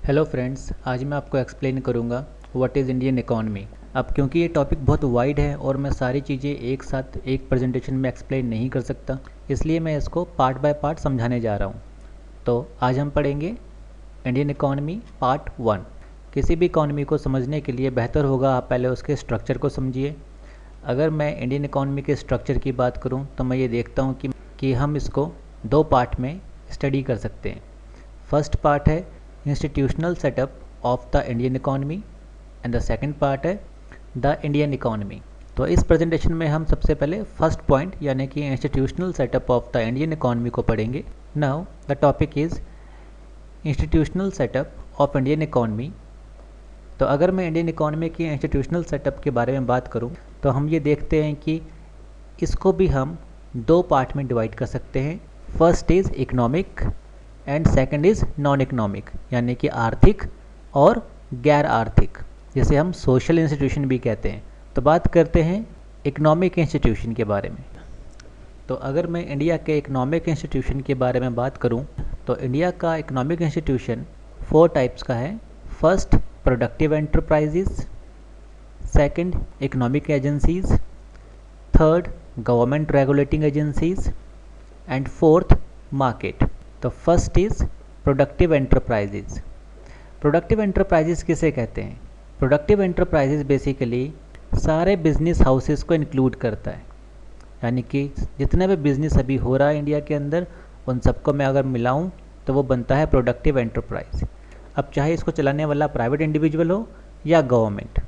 Hello friends, आज मैं आपको एक्सप्लेन करूंगा व्हाट इज़ इंडियन इकॉनमी। अब क्योंकि ये टॉपिक बहुत वाइड है और मैं सारी चीज़ें एक साथ एक प्रेजेंटेशन में एक्सप्लेन नहीं कर सकता, इसलिए मैं इसको पार्ट बाय पार्ट समझाने जा रहा हूँ। तो आज हम पढ़ेंगे इंडियन इकॉनमी पार्ट 1। किसी भी इकॉनमी को समझने के लिए बेहतर होगा आप पहले उसके स्ट्रक्चर को समझिए। अगर मैं इंडियन इकॉनमी के स्ट्रक्चर की बात करूँ तो मैं ये देखता हूँ कि हम इसको दो पार्ट में स्टडी कर सकते हैं। फर्स्ट पार्ट है institutional setup of the Indian economy and the second part है द इंडियन इकॉनमी। तो इस प्रेजेंटेशन में हम सबसे पहले फर्स्ट पॉइंट यानी कि institutional setup of the Indian economy को पढ़ेंगे। Now the topic is institutional setup of Indian economy. तो अगर मैं इंडियन इकॉनमी की इंस्टीट्यूशनल सेटअप के बारे में बात करूं तो हम ये देखते हैं कि इसको भी हम दो पार्ट में डिवाइड कर सकते हैं। First is economic and second is non economic, यानी कि आर्थिक और गैर आर्थिक, जिसे हम सोशल इंस्टीट्यूशन भी कहते हैं। तो बात करते हैं इकोनॉमिक इंस्टीट्यूशन के बारे में। तो अगर मैं इंडिया के इकोनॉमिक इंस्टीट्यूशन के बारे में बात करूं तो इंडिया का इकोनॉमिक इंस्टीट्यूशन 4 टाइप्स का है। First, productive enterprises. Second, economic agencies. Third, government regulating agencies. And fourth, market. तो first is productive enterprises. Productive enterprises किसे कहते हैं? प्रोडक्टिव एंटरप्राइजेज बेसिकली सारे बिजनेस हाउसेस को इंक्लूड करता है, यानी कि जितने भी बिजनेस अभी हो रहा है इंडिया के अंदर उन सबको मैं अगर मिलाऊं तो वो बनता है प्रोडक्टिव एंटरप्राइज। अब चाहे इसको चलाने वाला प्राइवेट इंडिविजुअल हो या गवर्नमेंट,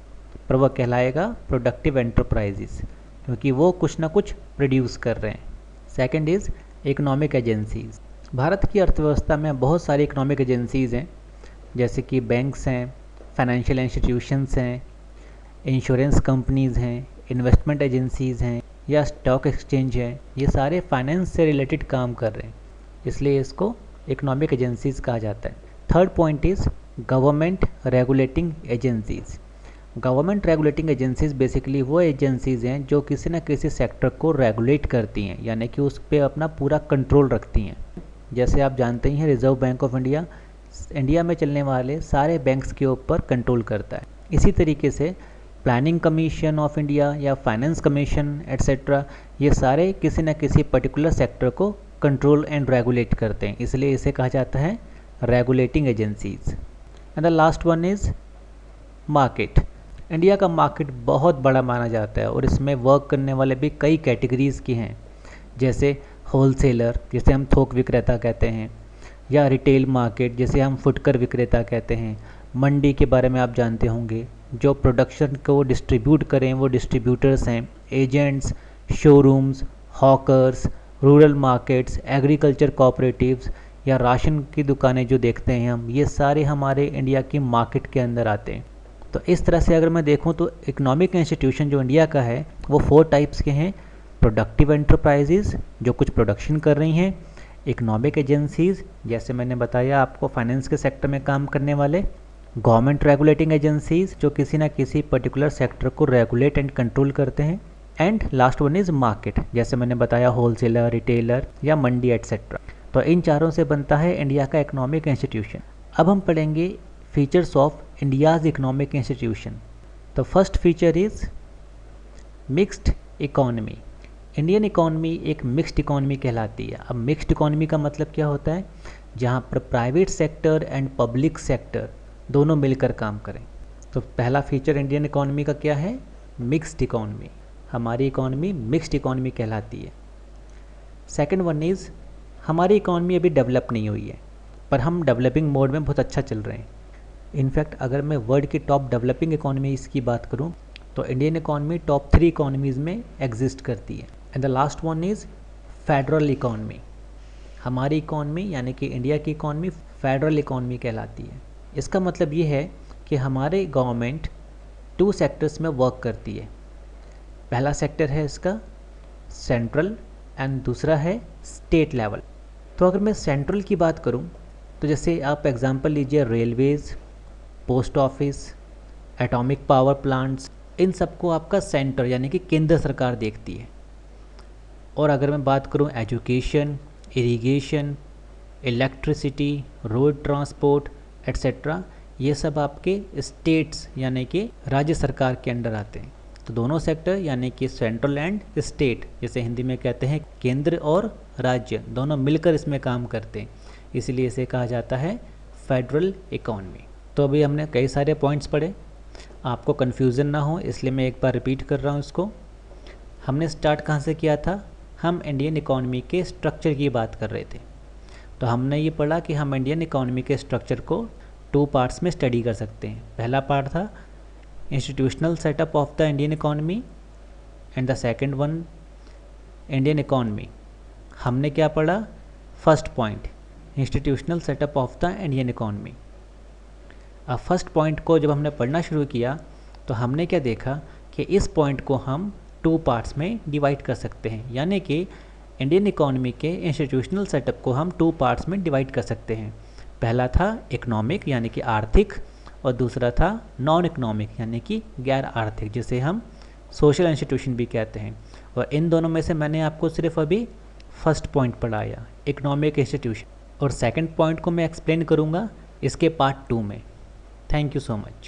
पर वह कहलाएगा प्रोडक्टिव एंटरप्राइजेज, क्योंकि वो कुछ ना कुछ प्रोड्यूस कर रहे हैं। Second is economic agencies. Bharat की अर्थव्यवस्था में बहुत सारी इकोनॉमिक एजेंसीज़ हैं, जैसे कि बैंक्स हैं, फाइनेंशियल इंस्टीट्यूशंस हैं, इंश्योरेंस कंपनीज़ हैं, इन्वेस्टमेंट एजेंसीज़ हैं या स्टॉक एक्सचेंज हैं। ये सारे फाइनेंस से रिलेटेड काम कर रहे हैं, इसलिए इसको इकोनॉमिक एजेंसीज़ कहा जाता है। Third point is government regulating agencies. Government regulating agencies basically वो एजेंसीज़ हैं जो किसी न किसी सेक्टर को रेगुलेट करती हैं, यानी कि उस पर अपना पूरा कंट्रोल रखती हैं। जैसे आप जानते ही हैं, reserve bank of India India में चलने वाले सारे बैंक्स के ऊपर कंट्रोल करता है। इसी तरीके से प्लानिंग कमीशन ऑफ इंडिया या फाइनेंस कमीशन एट्सेट्रा, ये सारे किसी न किसी पर्टिकुलर सेक्टर को कंट्रोल एंड रेगुलेट करते हैं, इसलिए इसे कहा जाता है regulating agencies. And the last one is market. India का मार्केट बहुत बड़ा माना जाता है और इसमें वर्क करने वाले भी कई कैटेगरीज़ की हैं, जैसे होलसेलर जिसे हम थोक विक्रेता कहते हैं, या रिटेल मार्केट जिसे हम फुटकर विक्रेता कहते हैं। मंडी के बारे में आप जानते होंगे, जो प्रोडक्शन को डिस्ट्रीब्यूट करें वो डिस्ट्रीब्यूटर्स हैं, agents, showrooms, hawkers, rural markets, agriculture cooperatives या राशन की दुकानें जो देखते हैं हम, ये सारे हमारे इंडिया की मार्केट के अंदर आते हैं। तो इस तरह से अगर मैं देखूं तो इकोनॉमिक इंस्टीट्यूशन जो इंडिया का है वो 4 टाइप्स के हैं। प्रोडक्टिव एंटरप्राइजेज जो कुछ प्रोडक्शन कर रही हैं, इकोनॉमिक एजेंसीज़ जैसे मैंने बताया आपको फाइनेंस के सेक्टर में काम करने वाले, गवर्नमेंट रेगुलेटिंग एजेंसीज़ जो किसी न किसी पर्टिकुलर सेक्टर को रेगुलेट एंड कंट्रोल करते हैं, and last one is market, जैसे मैंने बताया होलसेलर, रिटेलर या मंडी एट्सेट्रा। तो इन चारों से बनता है इंडिया का इकोनॉमिक इंस्टीट्यूशन। अब हम पढ़ेंगे features of India's economic institution. तो first feature is mixed economy. Indian economy एक मिक्स्ड इकॉनमी कहलाती है। अब मिक्स्ड इकॉनमी का मतलब क्या होता है? जहाँ पर private sector and public sector दोनों मिलकर काम करें। तो पहला फीचर इंडियन इकॉनमी का क्या है? Mixed economy. हमारी इकॉनमी मिक्स्ड इकॉनमी कहलाती है। सेकंड वन इज़ हमारी इकॉनमी अभी डेवलप नहीं हुई है, पर हम डेवलपिंग मोड में बहुत अच्छा चल रहे हैं। इनफैक्ट अगर मैं वर्ल्ड की टॉप डेवलपिंग इकॉनमीज़ की बात करूँ तो इंडियन इकॉनमी टॉप 3 इकॉनमीज़ में एग्जिस्ट करती है। And the last one is federal economy. हमारी इकॉनमी यानी कि इंडिया की इकॉनमी फेडरल इकॉनमी कहलाती है। इसका मतलब ये है कि हमारे गवर्नमेंट 2 सेक्टर्स में वर्क करती है। पहला सेक्टर है इसका सेंट्रल एंड दूसरा है स्टेट लेवल। तो अगर मैं सेंट्रल की बात करूं तो जैसे आप एग्जांपल लीजिए, railways, post office, atomic power plants, इन सबको आपका सेंटर यानी कि केंद्र सरकार देखती है। और अगर मैं बात करूं education, irrigation, electricity, road transport, etcetera, ये सब आपके स्टेट्स यानी कि राज्य सरकार के अंडर आते हैं। तो दोनों सेक्टर यानी कि सेंट्रल एंड स्टेट, जैसे हिंदी में कहते हैं केंद्र और राज्य, दोनों मिलकर इसमें काम करते हैं, इसलिए इसे कहा जाता है फेडरल इकोनॉमी। तो अभी हमने कई सारे पॉइंट्स पढ़े, आपको कन्फ्यूज़न ना हो इसलिए मैं एक बार रिपीट कर रहा हूँ इसको। हमने स्टार्ट कहाँ से किया था? हम इंडियन इकोनॉमी के स्ट्रक्चर की बात कर रहे थे। तो हमने ये पढ़ा कि हम इंडियन इकोनॉमी के स्ट्रक्चर को 2 पार्ट्स में स्टडी कर सकते हैं। पहला पार्ट था institutional setup of the Indian economy and the second one Indian economy. हमने क्या पढ़ा? First point institutional setup of the Indian economy. अब फर्स्ट पॉइंट को जब हमने पढ़ना शुरू किया तो हमने क्या देखा कि इस पॉइंट को हम 2 पार्ट्स में डिवाइड कर सकते हैं, यानी कि इंडियन इकोनॉमी के इंस्टीट्यूशनल सेटअप को हम 2 पार्ट्स में डिवाइड कर सकते हैं। पहला था इकोनॉमिक यानी कि आर्थिक, और दूसरा था नॉन इकोनॉमिक यानी कि गैर आर्थिक, जिसे हम सोशल इंस्टीट्यूशन भी कहते हैं। और इन दोनों में से मैंने आपको सिर्फ अभी फर्स्ट पॉइंट पढ़ाया, इकोनॉमिक इंस्टीट्यूशन, और सेकंड पॉइंट को मैं एक्सप्लेन करूँगा इसके पार्ट 2 में। Thank you so much.